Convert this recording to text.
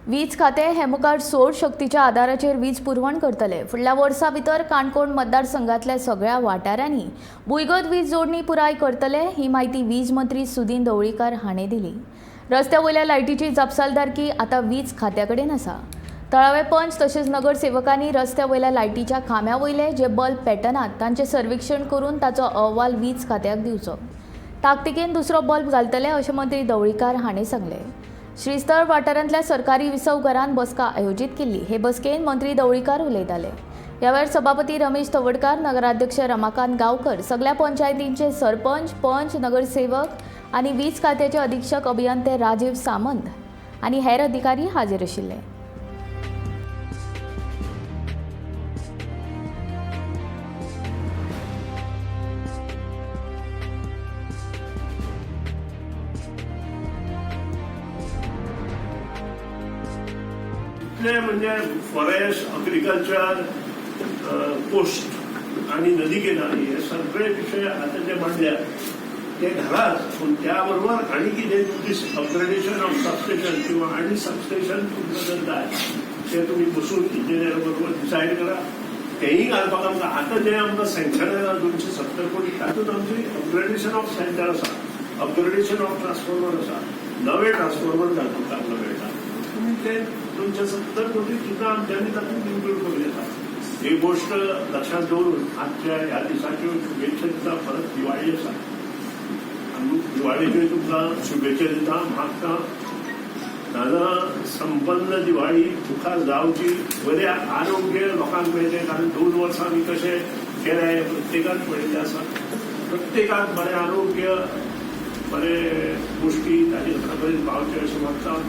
वीज खाते हे मुखार सौर शक्तीच्या आदाराचेर वीज पुरवण करतले। फुडल्या वर्सा भितर काणकोण मतदारसंघातल्या सगळ्या वाठारांनी भुंयगत वीज जोडणी पुराय करतले, ही माहिती वीज मंत्री सुदीन ढवळीकर हाणें दिली। रस्त्या वयल्या लायटीची जापसालदारकी आतां वीज खात्या कडेन आसा। तळावे पंच तशेंच नगरसेवकांनी रस्त्या वयल्या लायटीच्या खांब्या वयले जे बल्ब पेटनात तांचें सर्वेक्षण करून ताचो अहवाल वीज खात्याक दिवचो। ताकतिकेन दुसरो बल्ब घालतले अशें मंत्री ढवळीकर हाणें सांगलें। श्रीस्थळ वाठारांतल्या सरकारी विसव घरांत बसका आयोजीत केल्ली। हे बसकेन मंत्री ढवळीकर उलयताले। ह्या वेळार सभापती रमेश तवडकार, नगराध्यक्ष रमाकांत गांवकर, सगळ्या पंचायतींचे सरपंच, पंच, नगरसेवक आनी वीज खात्याचे अधीक्षक अभियंते राजीव सामंत आनी हेर अधिकारी हाजीर आशिल्ले। म्हणजे फॉरेस्ट, अग्रिकल्चर, पोस्ट आणि नदी किनारी हे सगळे विषय आता जे मांडल्या ते घालाच, पण त्याबरोबर आणि कितें अपग्रेडेशन ऑफ सबस्टेशन किंवा आणि सबस्टेशन तुमचं जर जाय ते तुम्ही बसून इंजिनियर बरोबर डिसायड करा, तेही घालपाक आमकां आतां जे आमकां सँक्शन आसा 270 कोटी तातूंत आमची अपग्रेडेशन ऑफ सेंटर आसा, अपग्रेडेशन ऑफ ट्रान्सफॉर्मर आसा, नवे ट्रान्सफॉर्मर घालपाक आपल्याला मेळटा। तुम्ही ते 270 कोटी सुद्धा आमच्यांनी तातूंत इन्क्लूड करूं येता। ही गोष्ट लक्षात दवरून आजच्या ह्या दिसाच्यो शुभेच्छा दिता। परत दिवाळी आसा, आमी दिवाळेच्यो तुमकां शुभेच्छा दिता। म्हाका नाना संपन्न दिवाळी मुखार जावची, बरें आरोग्य लोकांक मेळचें, कारण 2 वर्सां आमी कशें केले हें प्रत्येकाक पळयल्लें आसा। प्रत्येकाक बरें आरोग्य, बरें गोश्टी ताचे घरा कडेन पावचे अशें मागता।